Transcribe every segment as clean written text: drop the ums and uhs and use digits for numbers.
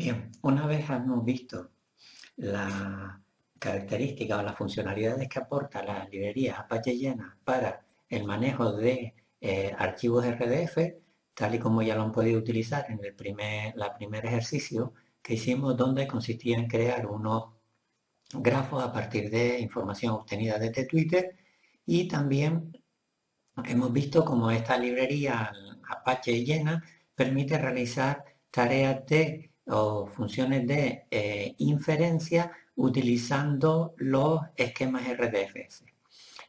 Bien, una vez hemos visto las características o las funcionalidades que aporta la librería Apache Llena para el manejo de archivos RDF, tal y como ya lo han podido utilizar en la primer ejercicio que hicimos, donde consistía en crear unos grafos a partir de información obtenida desde Twitter, y también hemos visto cómo esta librería Apache Llena permite realizar tareas o funciones de inferencia utilizando los esquemas RDFS.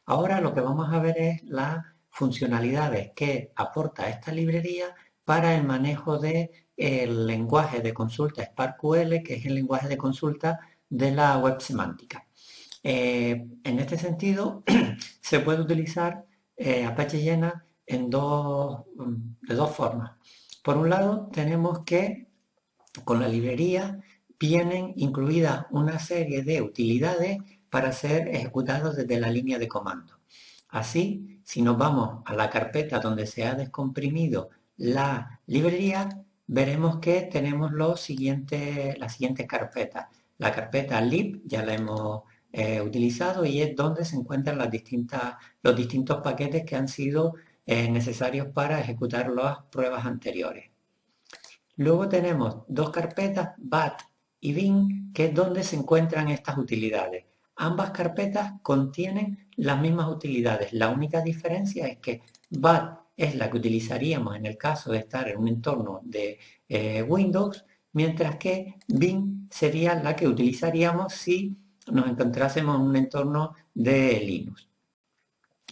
Ahora lo que vamos a ver es las funcionalidades que aporta esta librería para el manejo del lenguaje de consulta SparkQL, que es el lenguaje de consulta de la web semántica. En este sentido, se puede utilizar Apache Llena de dos formas. Por un lado, tenemos que con la librería vienen incluidas una serie de utilidades para ser ejecutados desde la línea de comando. Así, si nos vamos a la carpeta donde se ha descomprimido la librería, veremos que tenemos las siguientes carpetas. La carpeta lib ya la hemos utilizado y es donde se encuentran los distintos paquetes que han sido necesarios para ejecutar las pruebas anteriores. Luego tenemos dos carpetas, bat y bin, que es donde se encuentran estas utilidades. Ambas carpetas contienen las mismas utilidades. La única diferencia es que bat es la que utilizaríamos en el caso de estar en un entorno de Windows, mientras que bin sería la que utilizaríamos si nos encontrásemos en un entorno de Linux.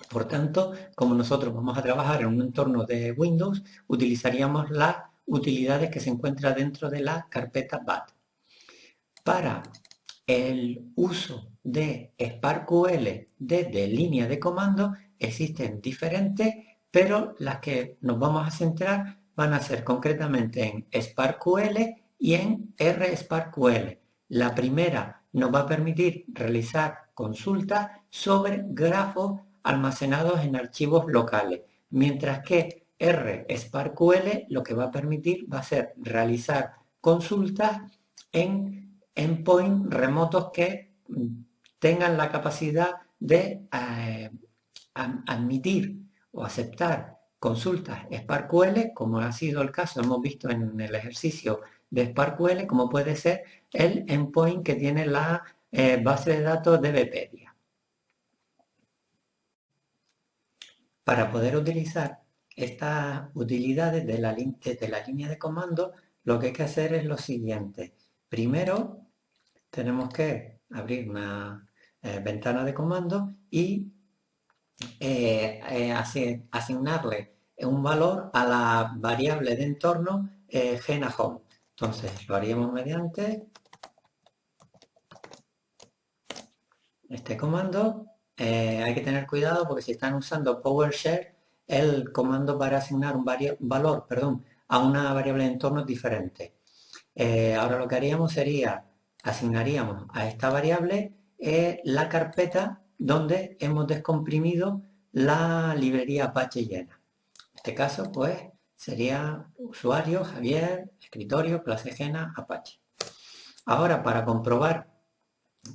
Por tanto, como nosotros vamos a trabajar en un entorno de Windows, utilizaríamos las utilidades que se encuentran dentro de la carpeta bat. Para el uso de SparkQL desde línea de comando existen diferentes, pero las que nos vamos a centrar van a ser concretamente en SparkQL y en RSparkQL. La primera nos va a permitir realizar consultas sobre grafos almacenados en archivos locales, mientras que RSparkQL lo que va a permitir va a ser realizar consultas en endpoints remotos que tengan la capacidad de admitir o aceptar consultas SparkQL, como ha sido el caso, hemos visto en el ejercicio de SparkQL, como puede ser el endpoint que tiene la base de datos de Bpedia. Para poder utilizar estas utilidades desde la línea de comando, lo que hay que hacer es lo siguiente. Primero, tenemos que abrir una ventana de comando y asignarle un valor a la variable de entorno GenaHome. Entonces, lo haríamos mediante este comando. Hay que tener cuidado porque si están usando PowerShell, el comando para asignar un valor a una variable de entorno es diferente. Ahora lo que haríamos sería, asignaríamos a esta variable la carpeta donde hemos descomprimido la librería Apache Llena. En este caso, pues, sería usuario, Javier, escritorio, clase Jena, Apache. Ahora, para comprobar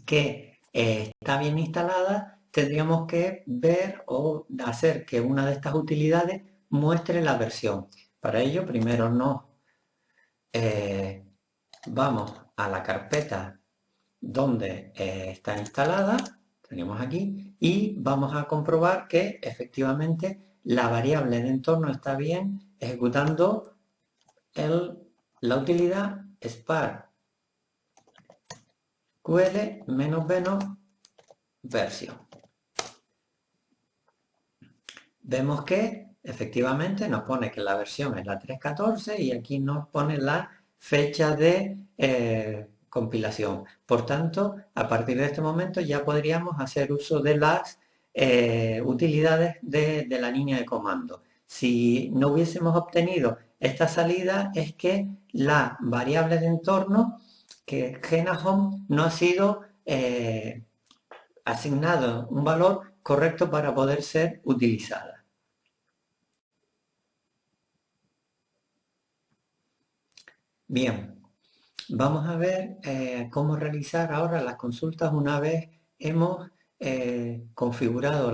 que está bien instalada, tendríamos que ver o hacer que una de estas utilidades muestre la versión. Para ello, primero vamos a la carpeta donde está instalada, tenemos aquí, y vamos a comprobar que efectivamente la variable de entorno está bien ejecutando la utilidad SparkQL -version. Vemos que efectivamente nos pone que la versión es la 3.14 y aquí nos pone la fecha de compilación. Por tanto, a partir de este momento ya podríamos hacer uso de las utilidades de la línea de comando. Si no hubiésemos obtenido esta salida, es que la variable de entorno, que GenaHome, no ha sido asignado un valor correcto para poder ser utilizada. Bien, Vamos a ver cómo realizar ahora las consultas una vez hemos configurado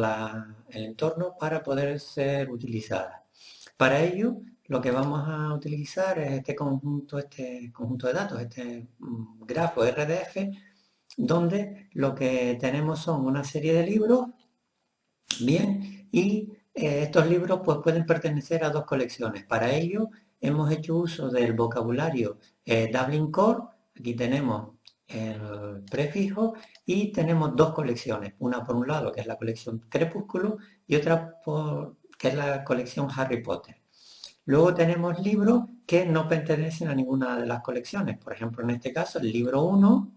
el entorno para poder ser utilizadas. Para ello, lo que vamos a utilizar es este conjunto de datos, este grafo RDF, donde lo que tenemos son una serie de libros, bien, y estos libros pues, pueden pertenecer a dos colecciones. Para ello, hemos hecho uso del vocabulario Dublin Core. Aquí tenemos el prefijo y tenemos dos colecciones. Una por un lado, que es la colección Crepúsculo, y otra que es la colección Harry Potter. Luego tenemos libros que no pertenecen a ninguna de las colecciones. Por ejemplo, en este caso, el libro 1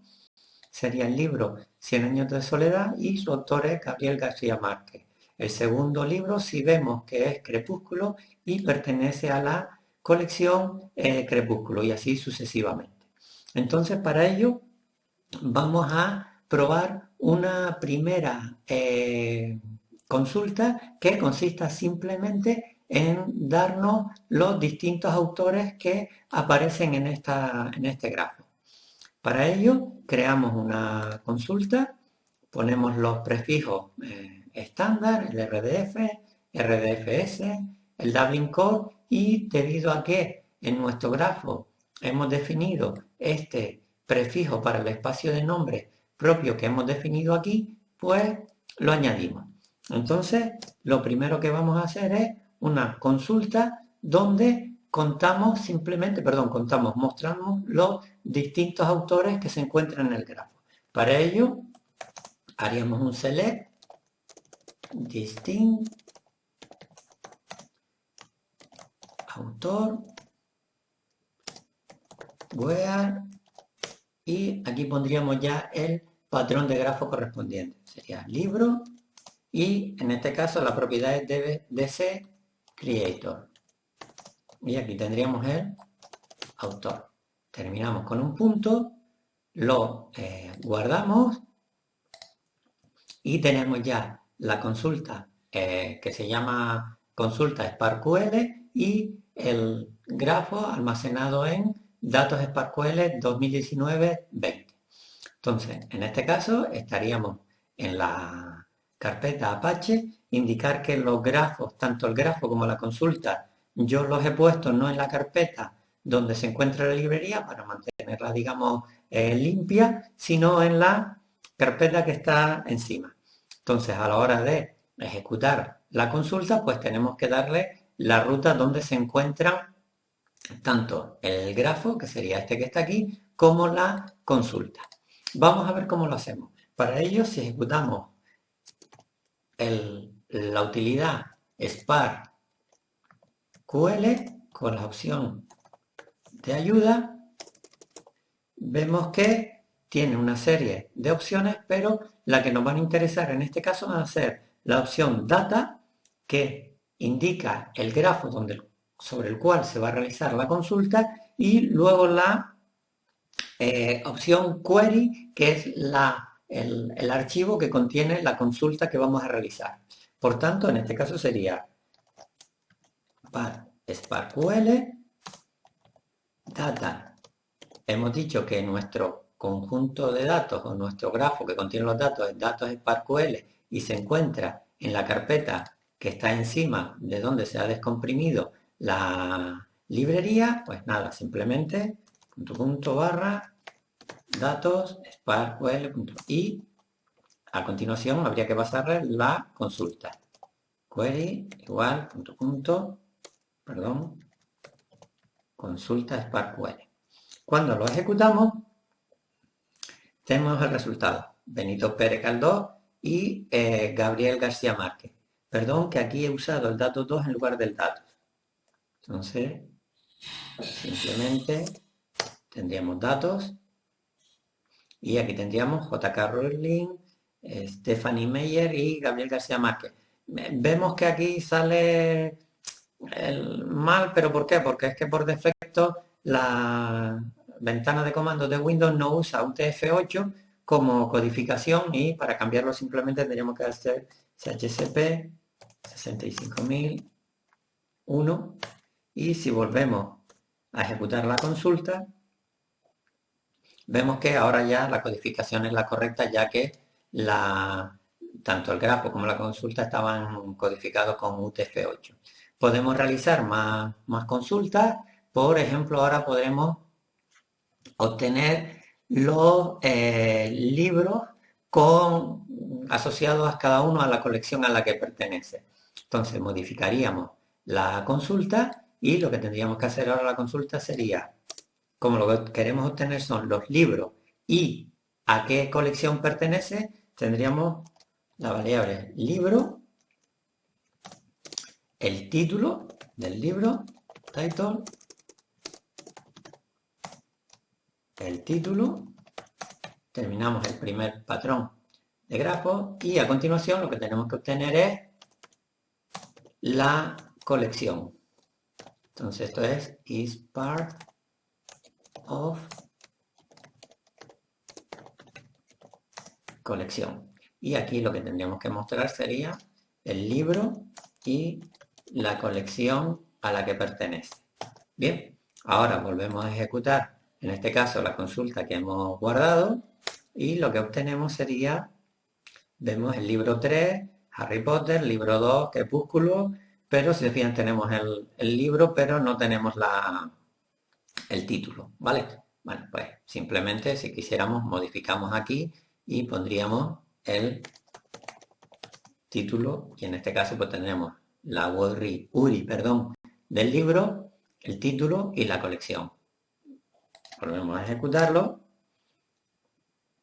sería el libro Cien años de soledad y su autor es Gabriel García Márquez. El segundo libro, si vemos que es Crepúsculo y pertenece a la colección Crepúsculo y así sucesivamente. Entonces, para ello vamos a probar una primera consulta que consista simplemente en darnos los distintos autores que aparecen en este grafo. Para ello, creamos una consulta, ponemos los prefijos estándar, el RDF, RDFS, el Dublin Core y debido a que en nuestro grafo hemos definido este prefijo para el espacio de nombre propio que hemos definido aquí, pues lo añadimos. Entonces, lo primero que vamos a hacer es una consulta donde mostramos los distintos autores que se encuentran en el grafo. Para ello, haríamos un select, distinct, autor, where, y aquí pondríamos ya el patrón de grafo correspondiente. Sería libro, y en este caso la propiedad es DC creator. Y aquí tendríamos el autor. Terminamos con un punto, lo guardamos y tenemos ya la consulta que se llama consulta SparkQL y el grafo almacenado en datos SparkQL 2019-20. Entonces, en este caso estaríamos en la carpeta Apache, indicar que los grafos, tanto el grafo como la consulta, yo los he puesto no en la carpeta donde se encuentra la librería para mantenerla, digamos, limpia, sino en la carpeta que está encima. Entonces, a la hora de ejecutar la consulta, pues tenemos que darle la ruta donde se encuentra tanto el grafo, que sería este que está aquí, como la consulta. Vamos a ver cómo lo hacemos. Para ello, si ejecutamos la utilidad SparkQL con la opción de ayuda, vemos que tiene una serie de opciones, pero la que nos van a interesar en este caso va a ser la opción Data, que indica el grafo sobre el cual se va a realizar la consulta, y luego la opción Query, que es el archivo que contiene la consulta que vamos a realizar. Por tanto, en este caso sería SparkQL Data. Hemos dicho que nuestro conjunto de datos o nuestro grafo que contiene los datos es datos SparkQL y se encuentra en la carpeta que está encima de donde se ha descomprimido la librería. Pues nada, simplemente // datos SparkQL y a continuación habría que pasarle la consulta. Query igual consulta SparkQL. Cuando lo ejecutamos, tenemos el resultado. Benito Pérez Caldós y Gabriel García Márquez. Perdón que aquí he usado el dato 2 en lugar del dato. Entonces, simplemente tendríamos datos y aquí tendríamos J.K. Rowling, Stephanie Meyer y Gabriel García Márquez. Vemos que aquí sale el mal, pero ¿por qué? Porque es que por defecto la ventana de comandos de Windows no usa UTF-8 como codificación y para cambiarlo simplemente tendríamos que hacer chcp 65001 y si volvemos a ejecutar la consulta Vemos que ahora ya la codificación es la correcta, ya que tanto el grafo como la consulta estaban codificados con UTF-8. Podemos realizar más consultas. Por ejemplo, ahora podremos obtener los libros asociados a cada uno a la colección a la que pertenece. Entonces modificaríamos la consulta y lo que tendríamos que hacer ahora la consulta sería, como lo que queremos obtener son los libros y a qué colección pertenece, tendríamos la variable libro, el título del libro, title, el título, terminamos el primer patrón de grafo y a continuación lo que tenemos que obtener es la colección. Entonces esto es is part of colección. Y aquí lo que tendríamos que mostrar sería el libro y la colección a la que pertenece. Bien, ahora volvemos a ejecutar, en este caso, la consulta que hemos guardado y lo que obtenemos sería, vemos el libro 3, Harry Potter, libro 2, Crepúsculo, pero si se fijan tenemos el libro, pero no tenemos el título, ¿vale? Bueno, pues simplemente si quisiéramos modificamos aquí y pondríamos el título y en este caso pues tendremos la URI del libro, el título y la colección. Volvemos a ejecutarlo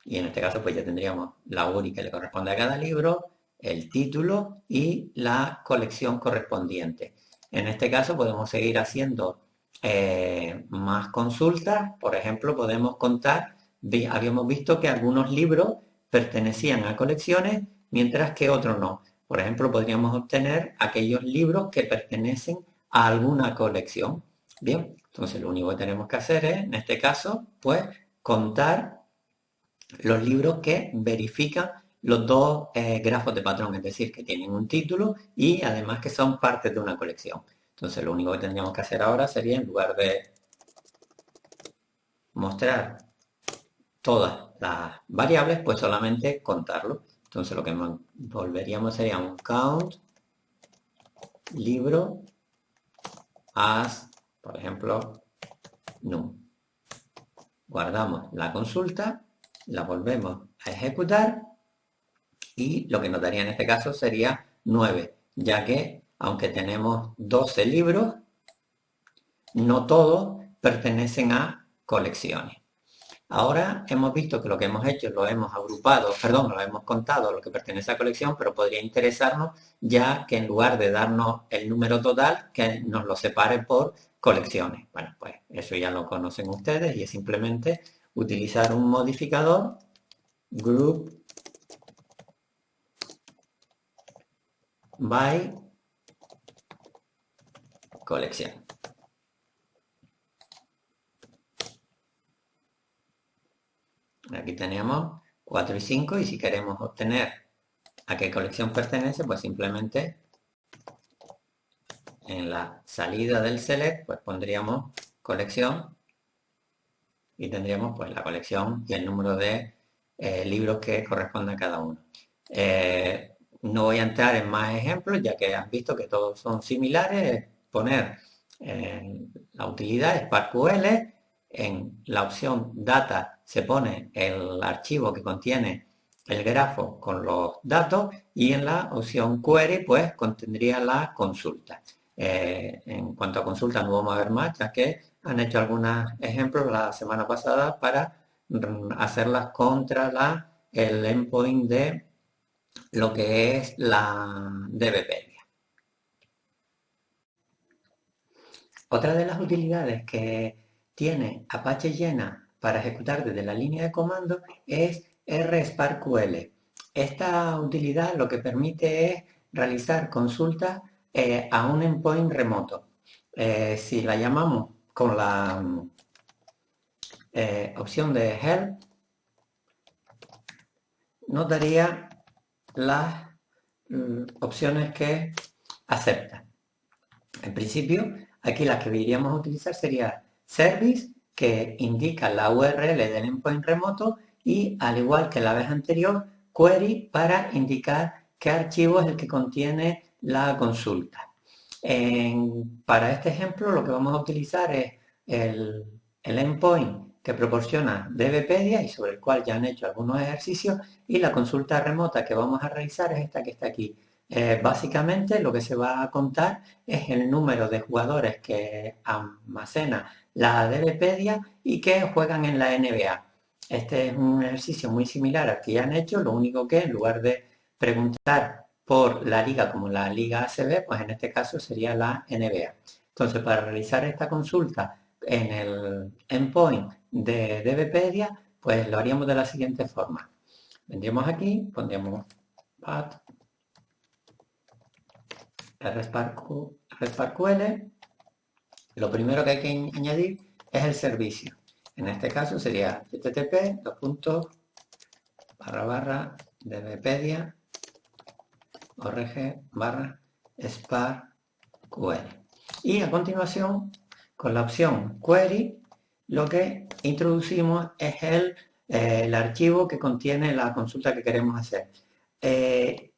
y en este caso pues ya tendríamos la URI que le corresponde a cada libro, el título y la colección correspondiente. En este caso podemos seguir haciendo más consultas. Por ejemplo, podemos contar, habíamos visto que algunos libros pertenecían a colecciones mientras que otros no. Por ejemplo, podríamos obtener aquellos libros que pertenecen a alguna colección. Bien, entonces lo único que tenemos que hacer es, en este caso, pues contar los libros que verifican los dos grafos de patrón, es decir, que tienen un título y además que son parte de una colección. Entonces lo único que tendríamos que hacer ahora sería, en lugar de mostrar todas las variables, pues solamente contarlo. Entonces lo que volveríamos sería un count libro as, por ejemplo, num. Guardamos la consulta, la volvemos a ejecutar y lo que nos daría en este caso sería 9, ya que aunque tenemos 12 libros, no todos pertenecen a colecciones. Ahora hemos visto que lo que hemos hecho lo hemos agrupado, lo hemos contado lo que pertenece a colección, pero podría interesarnos ya que en lugar de darnos el número total, que nos lo separe por colecciones. Bueno, pues eso ya lo conocen ustedes y es simplemente utilizar un modificador group by colección. Aquí tenemos 4 y 5 y si queremos obtener a qué colección pertenece, pues simplemente en la salida del select pues pondríamos colección y tendríamos pues la colección y el número de libros que corresponde a cada uno. No voy a entrar en más ejemplos ya que han visto que todos son similares. Poner la utilidad SparkQL, en la opción data se pone el archivo que contiene el grafo con los datos y en la opción query pues contendría la consulta. En cuanto a consulta no vamos a ver más ya que han hecho algunos ejemplos la semana pasada para hacerlas contra el endpoint de lo que es la DBpedia. Otra de las utilidades que tiene Apache Llena para ejecutar desde la línea de comando es RSparkQL. Esta utilidad lo que permite es realizar consultas a un endpoint remoto. Si la llamamos con la opción de help, nos daría las opciones que acepta. En principio, aquí las que iríamos a utilizar sería service, que indica la URL del endpoint remoto y, al igual que la vez anterior, query para indicar qué archivo es el que contiene la consulta. Para este ejemplo lo que vamos a utilizar es el endpoint que proporciona DBpedia y sobre el cual ya han hecho algunos ejercicios, y la consulta remota que vamos a realizar es esta que está aquí. Básicamente lo que se va a contar es el número de jugadores que almacena la DBpedia y que juegan en la NBA. Este es un ejercicio muy similar al que ya han hecho, lo único que en lugar de preguntar por la liga como la Liga ACB, pues en este caso sería la NBA. Entonces, para realizar esta consulta en el endpoint de DBpedia, pues lo haríamos de la siguiente forma. Vendríamos aquí, pondríamos path RSparkQL. Lo primero que hay que añadir es el servicio. En este caso sería http://dbpedia.org/sparkql. Y a continuación, con la opción Query, lo que introducimos es el archivo que contiene la consulta que queremos hacer.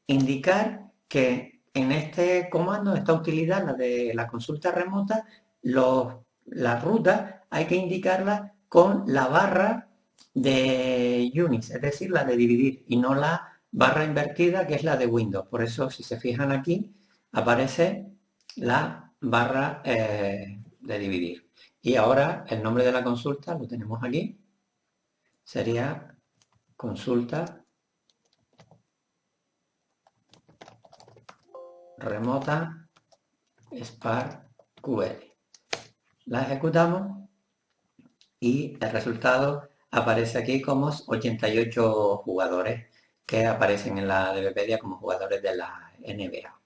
Indicar que en este comando, esta utilidad, la de la consulta remota, la ruta hay que indicarla con la barra de Unix, es decir, la de dividir, y no la barra invertida, que es la de Windows. Por eso, si se fijan aquí, aparece la barra de dividir. Y ahora el nombre de la consulta lo tenemos aquí. Sería consulta remota SparkQL. La ejecutamos y el resultado aparece aquí como 88 jugadores que aparecen en la DBpedia como jugadores de la NBA.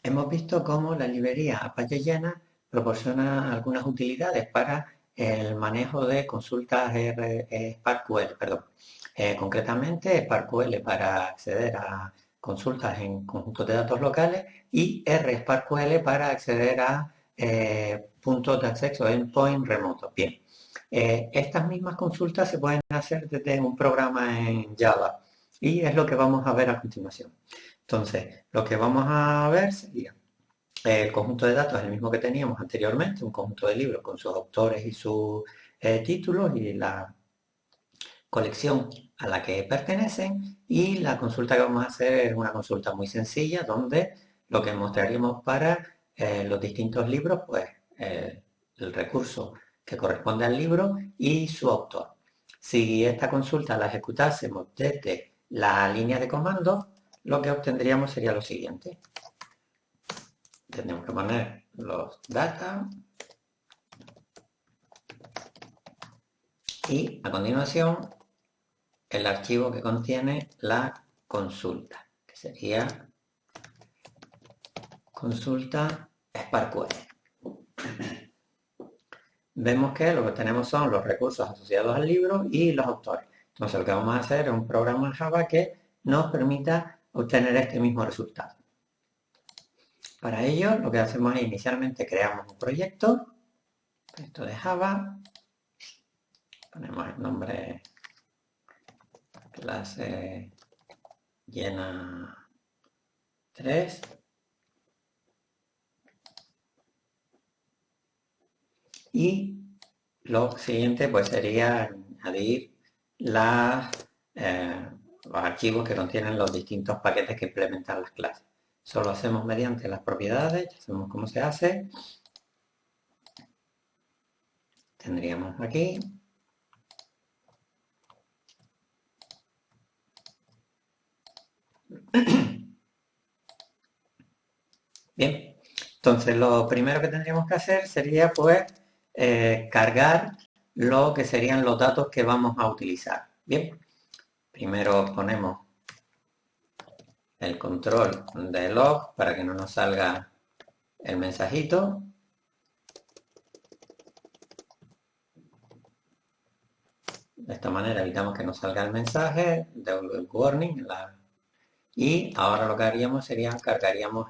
Hemos visto cómo la librería Apache Llena proporciona algunas utilidades para el manejo de consultas SparkQL, concretamente SparkQL para acceder a consultas en conjuntos de datos locales y RSparkQL para acceder a puntos de acceso endpoint remoto. Bien, estas mismas consultas se pueden hacer desde un programa en Java y es lo que vamos a ver a continuación. Entonces, lo que vamos a ver sería el conjunto de datos, el mismo que teníamos anteriormente, un conjunto de libros con sus autores y sus títulos y la colección a la que pertenecen, y la consulta que vamos a hacer es una consulta muy sencilla donde lo que mostraríamos para los distintos libros, pues el recurso que corresponde al libro y su autor. Si esta consulta la ejecutásemos desde la línea de comandos, lo que obtendríamos sería lo siguiente. Tenemos que poner los data y a continuación el archivo que contiene la consulta, que sería consulta SparkQL. Vemos que lo que tenemos son los recursos asociados al libro y los autores. Entonces lo que vamos a hacer es un programa en Java que nos permita obtener este mismo resultado. Para ello lo que hacemos es inicialmente creamos un proyecto de Java, ponemos el nombre clase llena 3 y lo siguiente pues sería añadir los archivos que contienen los distintos paquetes que implementan las clases. Eso lo hacemos mediante las propiedades, ya sabemos cómo se hace. Tendríamos aquí bien, entonces lo primero que tendríamos que hacer sería pues cargar lo que serían los datos que vamos a utilizar. Bien, primero ponemos el control de log para que no nos salga el mensajito. De esta manera evitamos que nos salga el mensaje, el warning, y ahora lo que haríamos sería cargaríamos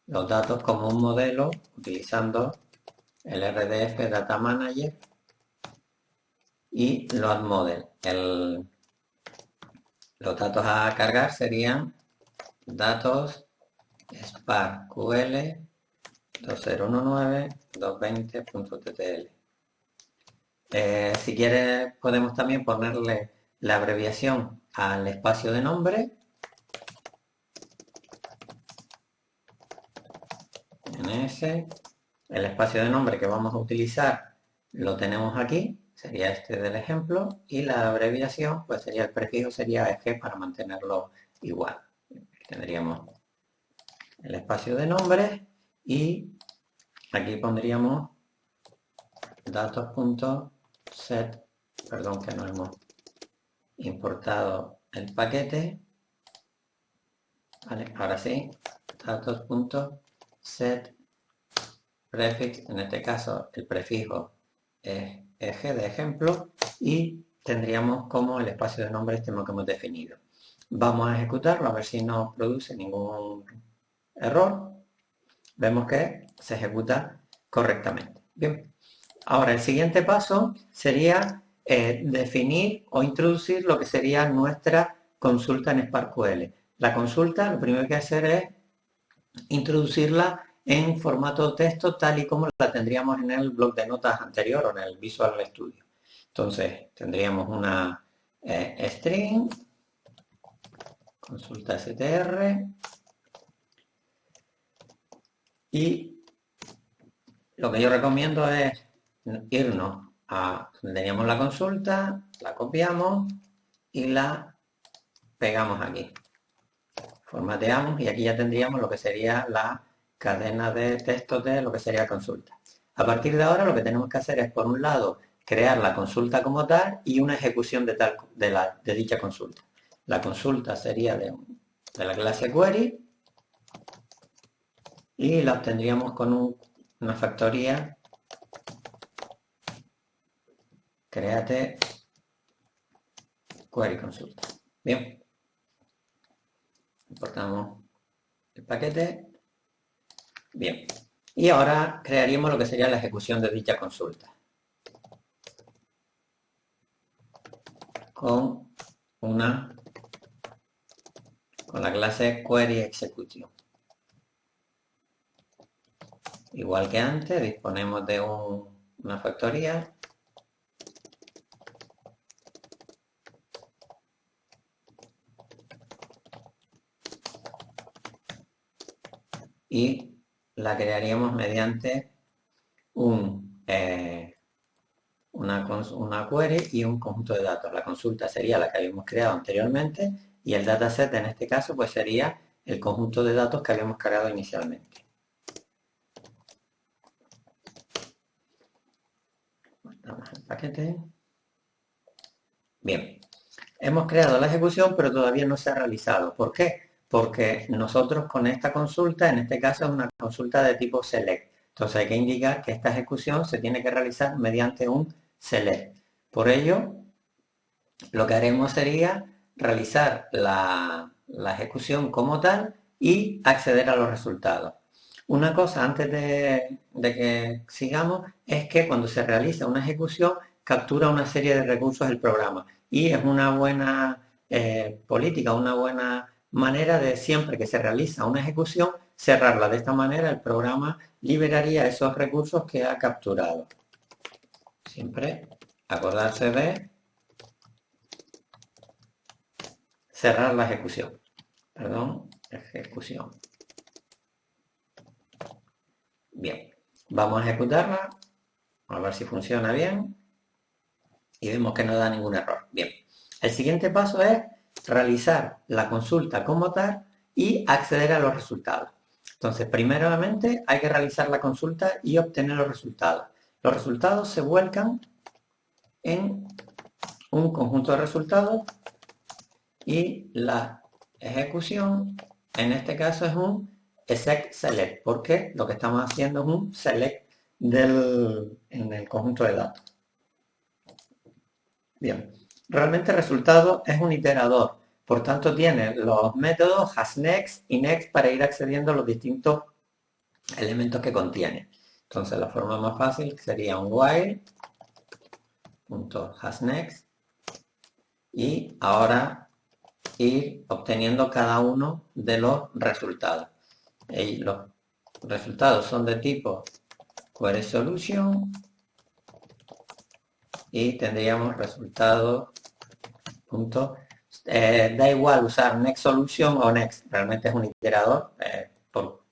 los datos como un modelo utilizando el RDF Data Manager y Load Model. Los datos a cargar serían datos SparkQL 2019.220.ttl. Si quieres podemos también ponerle la abreviación al espacio de nombre. NS. El espacio de nombre que vamos a utilizar lo tenemos aquí, sería este del ejemplo, y la abreviación, pues sería el prefijo, sería EG para mantenerlo igual. Tendríamos el espacio de nombre y aquí pondríamos datos.set, perdón que no hemos importado el paquete, vale, ahora sí, datos.set prefix, en este caso el prefijo es eje de ejemplo y tendríamos como el espacio de nombre este que hemos definido. Vamos a ejecutarlo a ver si no produce ningún error. Vemos que se ejecuta correctamente. Bien, ahora el siguiente paso sería definir o introducir lo que sería nuestra consulta en SparkQL. La consulta, lo primero que hay que hacer es introducirla en formato texto tal y como la tendríamos en el bloc de notas anterior o en el Visual Studio. Entonces tendríamos una string, consulta str, y lo que yo recomiendo es irnos a donde teníamos la consulta, la copiamos y la pegamos aquí. Formateamos y aquí ya tendríamos lo que sería la cadena de texto de lo que sería consulta. A partir de ahora lo que tenemos que hacer es, por un lado, crear la consulta como tal y una ejecución de dicha consulta. La consulta sería de la clase query y la obtendríamos con una factoría create query consulta. Bien, importamos el paquete. Bien, y ahora crearíamos lo que sería la ejecución de dicha consulta con la clase query execution. Igual que antes, disponemos de una factoría y la crearíamos mediante una query y un conjunto de datos. La consulta sería la que habíamos creado anteriormente y el dataset en este caso pues sería el conjunto de datos que habíamos creado inicialmente. Guardamos el paquete. Bien, hemos creado la ejecución pero todavía no se ha realizado. ¿Por qué? Porque nosotros con esta consulta, en este caso es una consulta de tipo select. Entonces hay que indicar que esta ejecución se tiene que realizar mediante un select. Por ello, lo que haremos sería realizar la ejecución como tal y acceder a los resultados. Una cosa antes de que sigamos es que cuando se realiza una ejecución captura una serie de recursos el programa y es una buena política, una buena manera de siempre que se realiza una ejecución cerrarla. De esta manera el programa liberaría esos recursos que ha capturado. Siempre acordarse de cerrar la ejecución. Perdón, ejecución. Bien, vamos a ejecutarla, a ver si funciona bien y vemos que no da ningún error. Bien, el siguiente paso es realizar la consulta como tal y acceder a los resultados. Entonces, primeramente hay que realizar la consulta y obtener los resultados. Los resultados se vuelcan en un conjunto de resultados y la ejecución en este caso es un exec select, porque lo que estamos haciendo es un select en el conjunto de datos. Bien, realmente el resultado es un iterador, por tanto tiene los métodos hasNext y next para ir accediendo a los distintos elementos que contiene. Entonces la forma más fácil sería un while.hasNext y ahora ir obteniendo cada uno de los resultados. Y los resultados son de tipo query solution y tendríamos resultado punto. Da igual usar next solution o next, realmente es un iterador. Por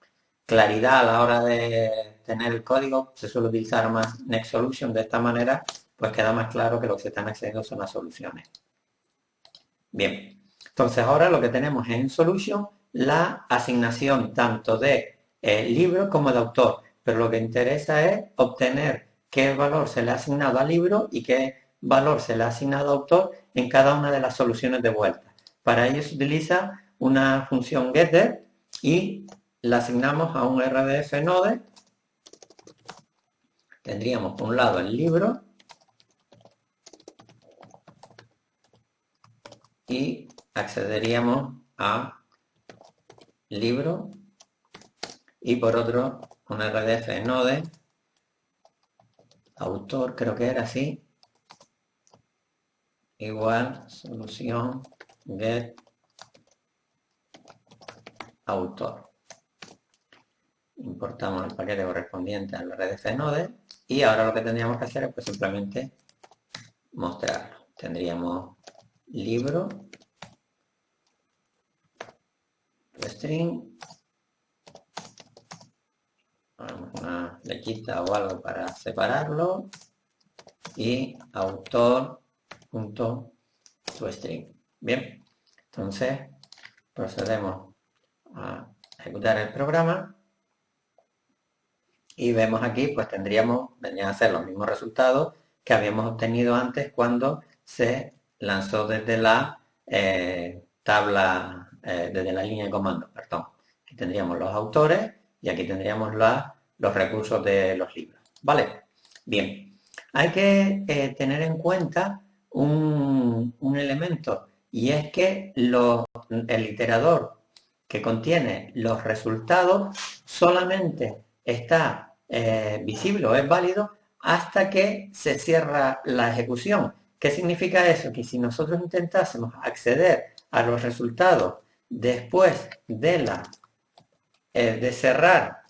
claridad a la hora de tener el código se suele utilizar más next solution. De esta manera pues queda más claro que lo que se están accediendo son las soluciones. Bien, entonces ahora lo que tenemos es en solution la asignación tanto de libro como de autor, pero lo que interesa es obtener qué valor se le ha asignado al libro y qué valor se le ha asignado al autor en cada una de las soluciones de vuelta. Para ello se utiliza una función getter y la asignamos a un RDF node. Tendríamos por un lado el libro y accederíamos a libro y por otro un RDF node autor, creo que era así, igual solución get autor. Importamos el paquete correspondiente al RDF node y ahora lo que tendríamos que hacer es pues simplemente mostrarlo. Tendríamos libro string, una flechita o algo para separarlo y autor.toString. Bien, entonces procedemos a ejecutar el programa y vemos aquí pues vendrían a ser los mismos resultados que habíamos obtenido antes cuando se lanzó desde la tabla, desde la línea de comando, perdón. Aquí tendríamos los autores y aquí tendríamos los recursos de los libros. ¿Vale? Bien, hay que tener en cuenta un elemento y es que el iterador que contiene los resultados solamente está visible o es válido hasta que se cierra la ejecución. ¿Qué significa eso? Que si nosotros intentásemos acceder a los resultados después de cerrar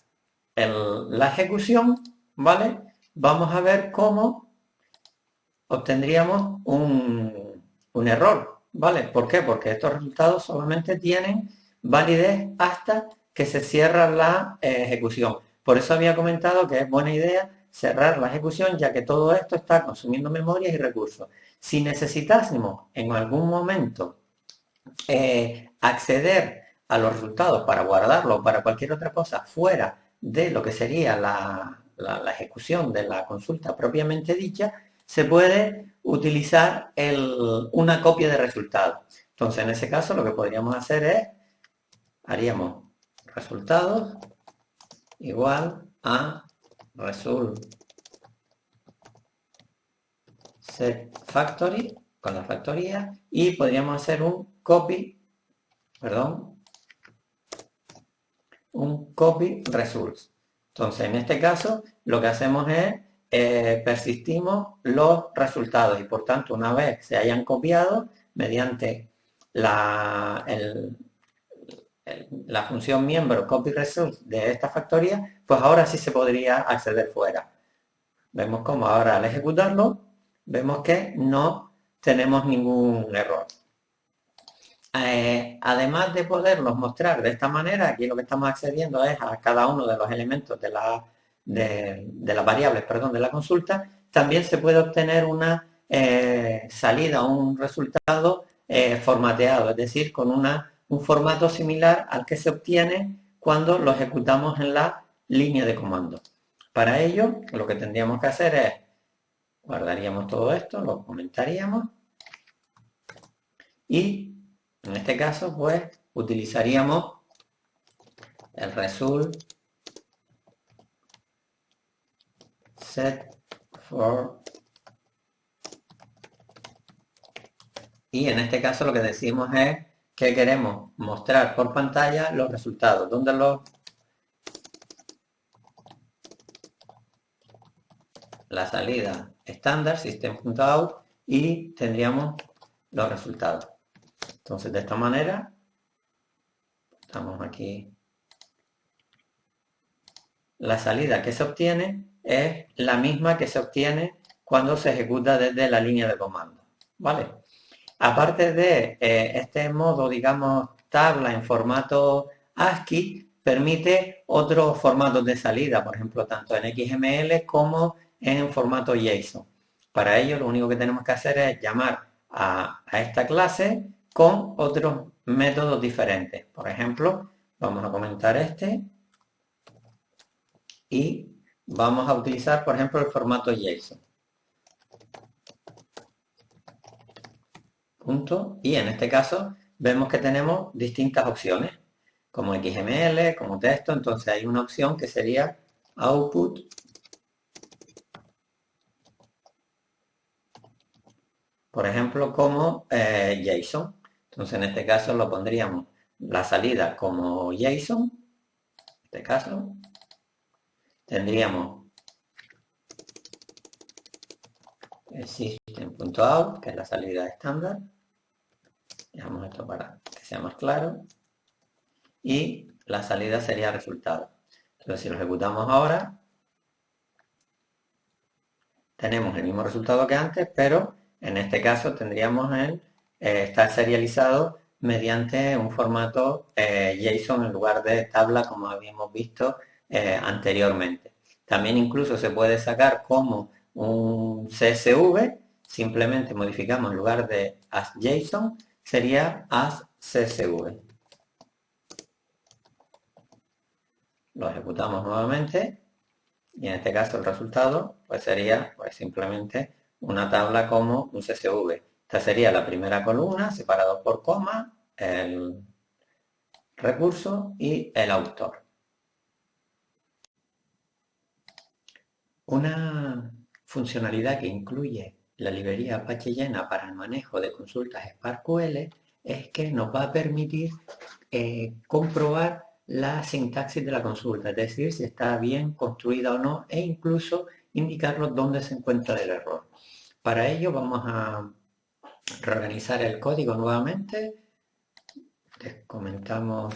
la ejecución, ¿vale? Vamos a ver cómo obtendríamos un error, ¿vale? ¿Por qué? Porque estos resultados solamente tienen validez hasta que se cierra la ejecución. Por eso había comentado que es buena idea cerrar la ejecución, ya que todo esto está consumiendo memoria y recursos. Si necesitásemos en algún momento acceder a los resultados para guardarlo o para cualquier otra cosa fuera de lo que sería la ejecución de la consulta propiamente dicha, se puede utilizar una copia de resultados. Entonces, en ese caso, lo que podríamos hacer es, haríamos resultados igual a result set factory con la factoría y podríamos hacer un copy results. Entonces, en este caso, lo que hacemos es persistimos los resultados y por tanto una vez se hayan copiado mediante la función miembro copyResult de esta factoría, pues ahora sí se podría acceder fuera. Vemos como ahora al ejecutarlo, vemos que no tenemos ningún error. Además de poderlos mostrar de esta manera, aquí lo que estamos accediendo es a cada uno de los elementos de las variables, de la consulta. También se puede obtener una salida o un resultado formateado, es decir, con un formato similar al que se obtiene cuando lo ejecutamos en la línea de comando. Para ello, lo que tendríamos que hacer es, guardaríamos todo esto, lo comentaríamos y en este caso, pues, utilizaríamos el result set for y en este caso lo que decimos es que queremos mostrar por pantalla los resultados. ¿Dónde la salida estándar, system.out, y tendríamos los resultados. Entonces, de esta manera, estamos aquí. La salida que se obtiene es la misma que se obtiene cuando se ejecuta desde la línea de comando, ¿vale? Aparte de este modo, digamos, tabla en formato ASCII, permite otros formatos de salida, por ejemplo, tanto en XML como en formato JSON. Para ello, lo único que tenemos que hacer es llamar a esta clase con otros métodos diferentes. Por ejemplo, vamos a comentar este y vamos a utilizar, por ejemplo, el formato JSON. Punto. Y en este caso vemos que tenemos distintas opciones, como XML, como texto. Entonces hay una opción que sería output por ejemplo, como JSON. Entonces, en este caso lo pondríamos la salida como JSON. En este caso, tendríamos el system.out, que es la salida estándar. Dejamos esto para que sea más claro. Y la salida sería resultado. Entonces, si lo ejecutamos ahora, tenemos el mismo resultado que antes, pero en este caso tendríamos el estar serializado mediante un formato JSON en lugar de tabla como habíamos visto anteriormente. También incluso se puede sacar como un CSV, simplemente modificamos en lugar de as JSON, sería as CSV. Lo ejecutamos nuevamente y en este caso el resultado pues sería pues simplemente una tabla como un CSV. Esta sería la primera columna, separado por coma, el recurso y el autor. Una funcionalidad que incluye la librería Apache Llena para el manejo de consultas SparkQL es que nos va a permitir comprobar la sintaxis de la consulta, es decir, si está bien construida o no, e incluso indicarnos dónde se encuentra el error. Para ello vamos a reorganizar el código nuevamente. Les comentamos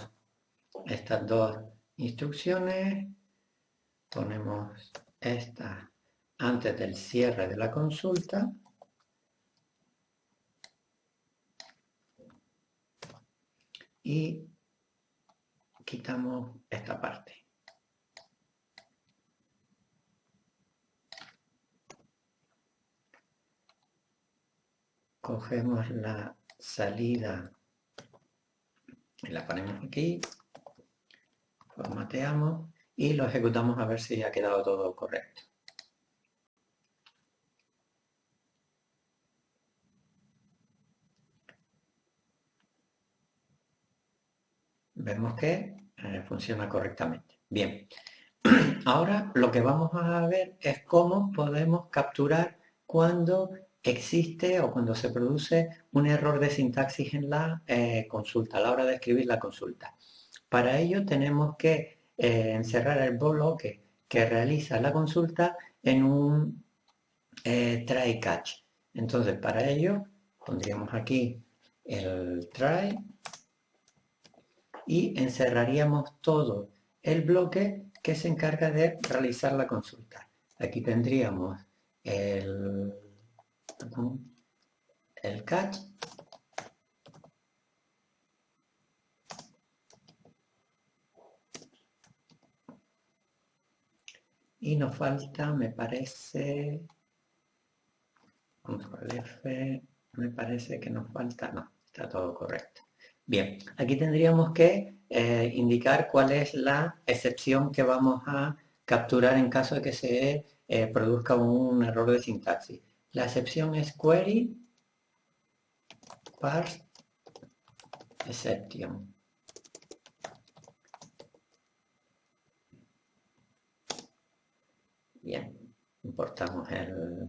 estas dos instrucciones. Ponemos esta antes del cierre de la consulta. Y quitamos esta parte. Cogemos la salida y la ponemos aquí, formateamos y lo ejecutamos a ver si ha quedado todo correcto. Vemos que funciona correctamente. Bien, ahora lo que vamos a ver es cómo podemos capturar cuando existe o cuando se produce un error de sintaxis en la consulta, a la hora de escribir la consulta. Para ello tenemos que encerrar el bloque que realiza la consulta en un try catch. Entonces, para ello pondríamos aquí el try y encerraríamos todo el bloque que se encarga de realizar la consulta. Aquí tendríamos el catch y nos falta, me parece, vamos con el F, me parece que nos falta, no, está todo correcto. Bien, aquí tendríamos que indicar cuál es la excepción que vamos a capturar en caso de que se produzca un error de sintaxis. La excepción es query parse exception. Bien, importamos el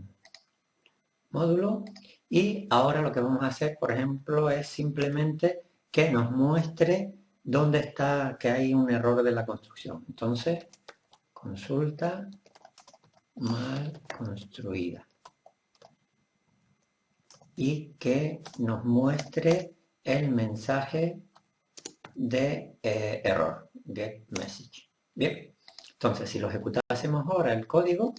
módulo y ahora lo que vamos a hacer, por ejemplo, es simplemente que nos muestre dónde está, que hay un error de la construcción. Entonces, consulta mal construida y que nos muestre el mensaje de error, get message. Bien, entonces si lo ejecutásemos ahora el código,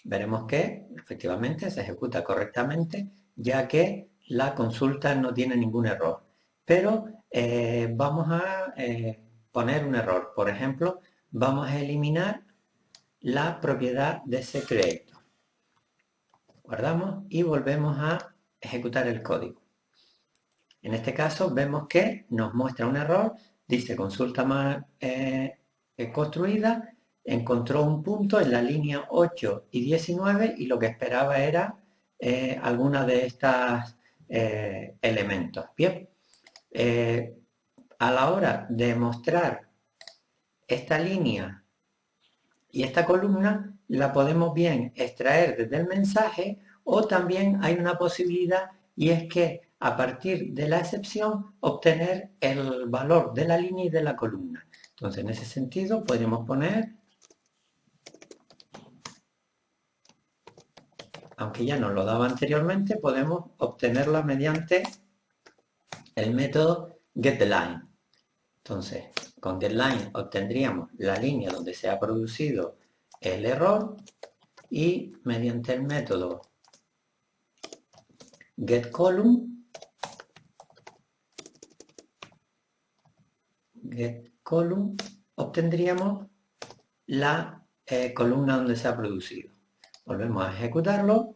veremos que efectivamente se ejecuta correctamente, ya que la consulta no tiene ningún error. Pero vamos a poner un error. Por ejemplo, vamos a eliminar la propiedad de secreto. Guardamos y volvemos a ejecutar el código. En este caso vemos que nos muestra un error, dice consulta mal construida, encontró un punto en la línea 8 y 19 y lo que esperaba era alguna de estas elementos. Bien, a la hora de mostrar esta línea y esta columna, la podemos bien extraer desde el mensaje o también hay una posibilidad y es que a partir de la excepción obtener el valor de la línea y de la columna. Entonces en ese sentido podríamos poner, aunque ya nos lo daba anteriormente, podemos obtenerla mediante el método getLine. Entonces con getLine obtendríamos la línea donde se ha producido el error y mediante el método getColumn obtendríamos la columna donde se ha producido. Volvemos a ejecutarlo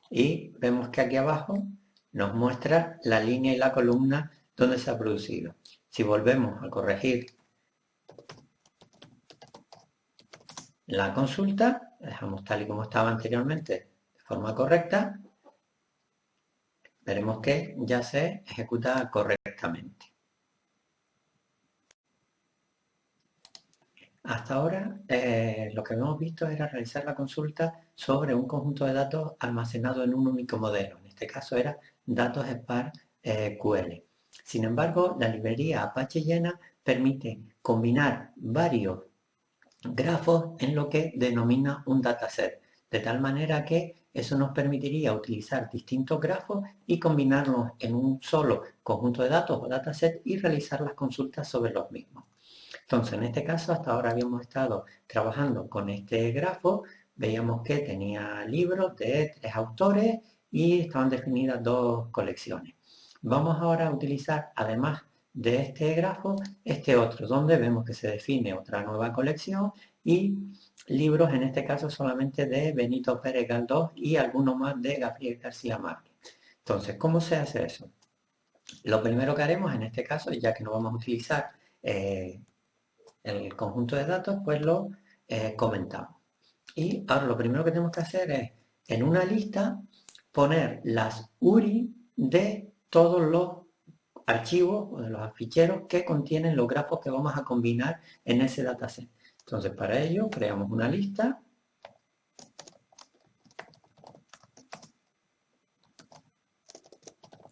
y vemos que aquí abajo nos muestra la línea y la columna donde se ha producido. Si volvemos a corregir la consulta, la dejamos tal y como estaba anteriormente de forma correcta, veremos que ya se ejecuta correctamente. Hasta ahora lo que hemos visto era realizar la consulta sobre un conjunto de datos almacenado en un único modelo. En este caso era datos Spark QL. Sin embargo, la librería Apache Llena permite combinar varios grafos en lo que denomina un dataset, de tal manera que eso nos permitiría utilizar distintos grafos y combinarlos en un solo conjunto de datos o dataset y realizar las consultas sobre los mismos. Entonces, en este caso, hasta ahora habíamos estado trabajando con este grafo, veíamos que tenía libros de 3 autores y estaban definidas 2 colecciones. Vamos ahora a utilizar, además de este grafo, este otro, donde vemos que se define otra nueva colección y libros, en este caso solamente de Benito Pérez Galdós y algunos más de Gabriel García Márquez. Entonces, ¿cómo se hace eso? Lo primero que haremos en este caso, ya que no vamos a utilizar el conjunto de datos, pues lo comentamos. Y ahora lo primero que tenemos que hacer es, en una lista, poner las URI de todos los archivos o de los ficheros que contienen los grafos que vamos a combinar en ese dataset. Entonces, para ello, creamos una lista.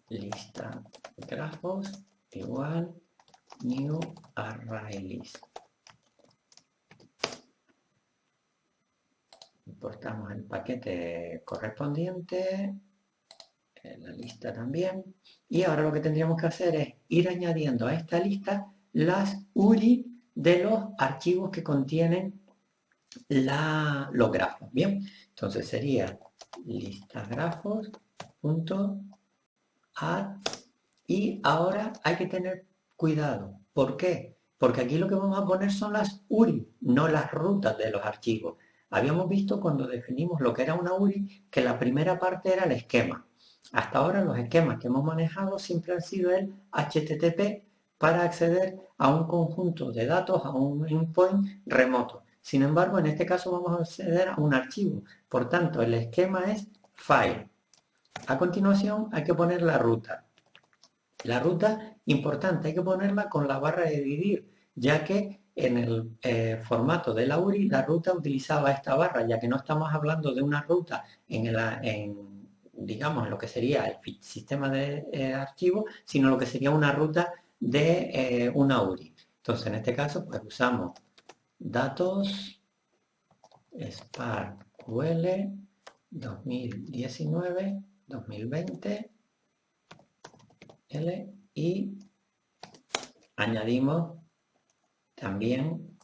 Lista grafos igual new array list. Importamos el paquete correspondiente, la lista también, y ahora lo que tendríamos que hacer es ir añadiendo a esta lista las URI de los archivos que contienen los grafos. Bien, entonces sería lista grafos.add y ahora hay que tener cuidado. ¿Por qué? Porque aquí lo que vamos a poner son las URI, no las rutas de los archivos. Habíamos visto cuando definimos lo que era una URI que la primera parte era el esquema. Hasta ahora los esquemas que hemos manejado siempre han sido el HTTP para acceder a un conjunto de datos, a un endpoint remoto. Sin embargo, en este caso vamos a acceder a un archivo. Por tanto, el esquema es file. A continuación hay que poner la ruta. La ruta, importante, hay que ponerla con la barra de dividir, ya que en el formato de la URI, la ruta utilizaba esta barra, ya que no estamos hablando de una ruta digamos, en lo que sería el sistema de archivos, sino lo que sería una ruta de una URI. Entonces, en este caso, pues usamos datos SparkQL 2019-2020 y añadimos también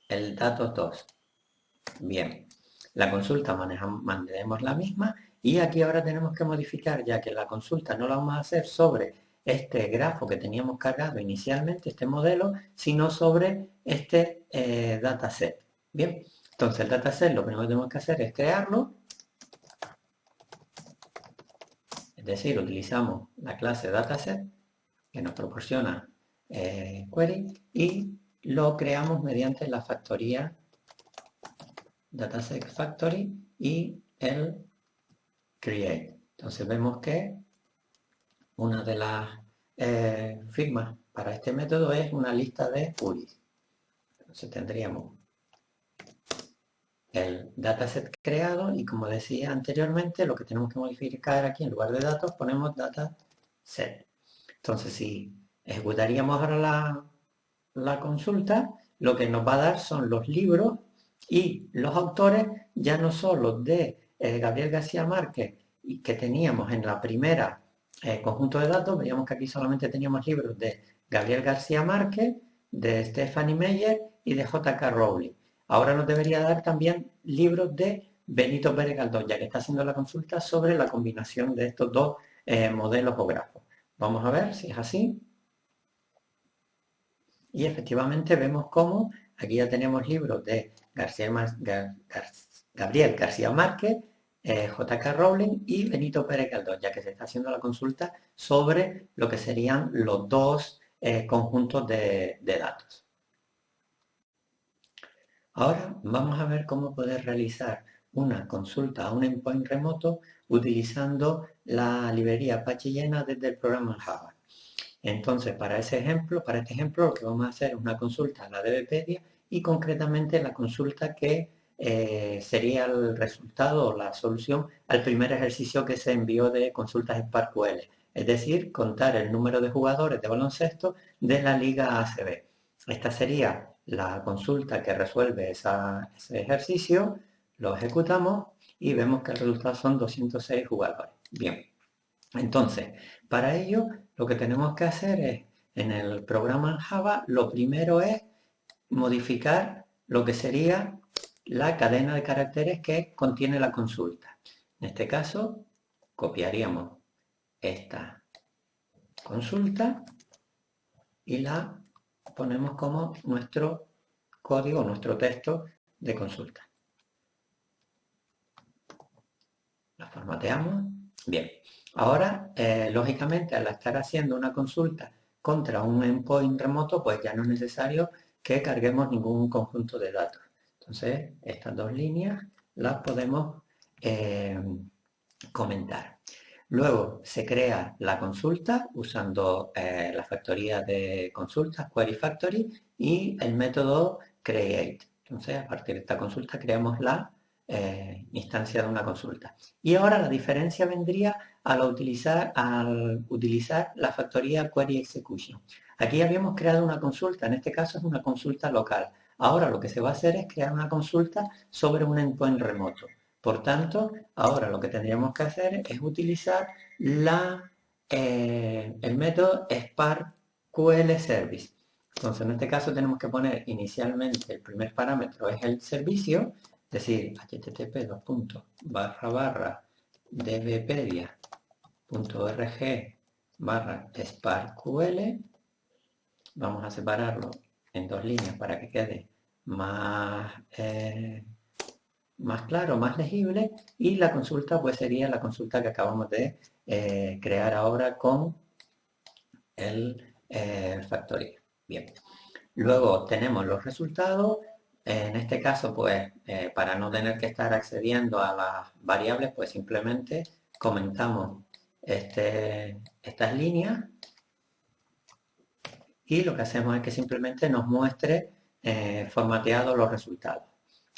el dato 2. Bien, la consulta mantenemos la misma y aquí ahora tenemos que modificar, ya que la consulta no la vamos a hacer sobre este grafo que teníamos cargado inicialmente, este modelo, sino sobre este dataset. Bien, entonces el dataset lo primero que tenemos que hacer es crearlo, es decir, utilizamos la clase dataset que nos proporciona query y lo creamos mediante la factoría dataset factory y el create. Entonces vemos que una de las firmas para este método es una lista de URIs. Entonces tendríamos el dataset creado y, como decía anteriormente, lo que tenemos que modificar aquí en lugar de datos ponemos dataset. Entonces, si ejecutaríamos ahora la consulta, lo que nos va a dar son los libros y los autores, ya no solo de Gabriel García Márquez, y que teníamos en la primera conjunto de datos, veíamos que aquí solamente teníamos libros de Gabriel García Márquez, de Stephanie Meyer y de J.K. Rowling. Ahora nos debería dar también libros de Benito Pérez Galdós, ya que está haciendo la consulta sobre la combinación de estos dos modelos o grafos. Vamos a ver si es así. Y efectivamente vemos cómo aquí ya tenemos libros de Gabriel García Márquez, J.K. Rowling y Benito Pérez Galdós, ya que se está haciendo la consulta sobre lo que serían los dos conjuntos de datos. Ahora vamos a ver cómo poder realizar una consulta a un endpoint remoto utilizando la librería Apache Llena desde el programa Java. Entonces, para este ejemplo, lo que vamos a hacer es una consulta a la DBpedia y concretamente la consulta que sería el resultado o la solución al primer ejercicio que se envió de consultas SparkQL, es decir, contar el número de jugadores de baloncesto de la Liga ACB. Esta sería la consulta que resuelve ese ejercicio, lo ejecutamos y vemos que el resultado son 206 jugadores. Bien, entonces, para ello lo que tenemos que hacer es, en el programa Java, lo primero es modificar lo que sería la cadena de caracteres que contiene la consulta. En este caso, copiaríamos esta consulta y la ponemos como nuestro código, nuestro texto de consulta. La formateamos. Bien. Ahora, lógicamente, al estar haciendo una consulta contra un endpoint remoto, pues ya no es necesario que carguemos ningún conjunto de datos. Entonces, estas dos líneas las podemos comentar. Luego se crea la consulta usando la factoría de consultas, Query Factory, y el método create. Entonces, a partir de esta consulta creamos la instancia de una consulta. Y ahora la diferencia vendría al utilizar la factoría Query Execution. Aquí habíamos creado una consulta, en este caso es una consulta local. Ahora lo que se va a hacer es crear una consulta sobre un endpoint remoto. Por tanto, ahora lo que tendríamos que hacer es utilizar el método SparkQL Service. Entonces, en este caso tenemos que poner inicialmente el primer parámetro es el servicio, es decir, http://dbpedia.org/SparkQL. Vamos a separarlo en dos líneas para que quede más claro, más legible, y la consulta pues sería la consulta que acabamos de crear ahora con el factoría. Bien, luego tenemos los resultados. En este caso, pues, para no tener que estar accediendo a las variables, pues simplemente comentamos estas líneas y lo que hacemos es que simplemente nos muestre formateados los resultados.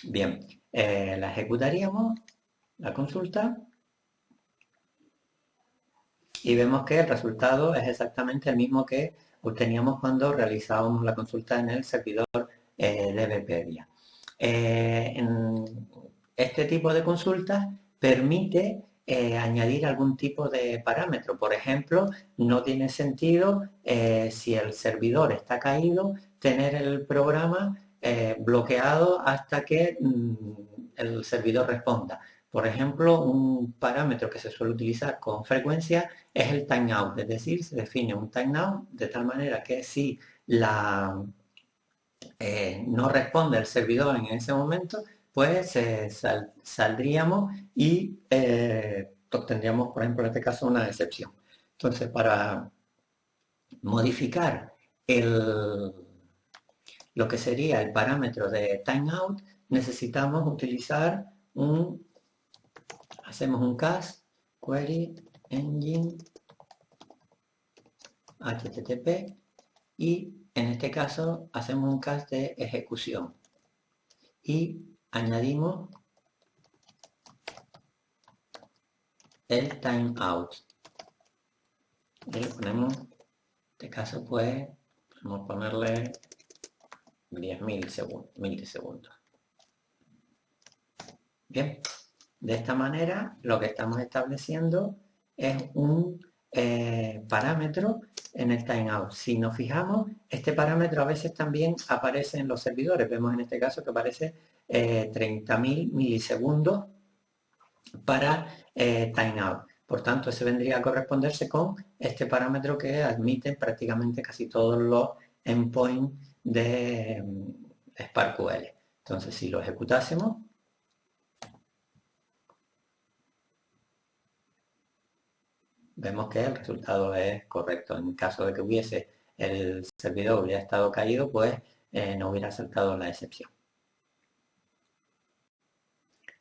Bien, la ejecutaríamos, la consulta, y vemos que el resultado es exactamente el mismo que obteníamos cuando realizábamos la consulta en el servidor DBpedia. En este tipo de consultas permite añadir algún tipo de parámetro. Por ejemplo, no tiene sentido, si el servidor está caído, tener el programa bloqueado hasta que el servidor responda. Por ejemplo, un parámetro que se suele utilizar con frecuencia es el timeout, es decir, se define un timeout de tal manera que si no responde el servidor en ese momento, pues saldríamos y obtendríamos, por ejemplo, en este caso, una excepción. Entonces, para modificar lo que sería el parámetro de timeout, necesitamos utilizar hacemos un cast query engine http y en este caso hacemos un cast de ejecución y añadimos el timeout y le ponemos, en este caso pues vamos a ponerle 10 milisegundos. Bien, de esta manera lo que estamos estableciendo es un parámetro en el timeout. Si nos fijamos, este parámetro a veces también aparece en los servidores. Vemos en este caso que aparece 30.000 milisegundos para timeout. Por tanto, ese vendría a corresponderse con este parámetro que admiten prácticamente casi todos los endpoints de SparkQL. Entonces, si lo ejecutásemos, vemos que el resultado es correcto. En caso de que el servidor hubiera estado caído, pues no hubiera saltado la excepción.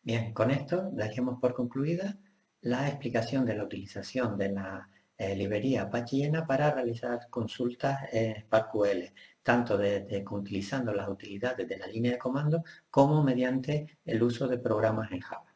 Bien, con esto dejemos por concluida la explicación de la utilización de la librería Apache Llena para realizar consultas en SparkQL, tanto utilizando las utilidades de la línea de comando como mediante el uso de programas en Java.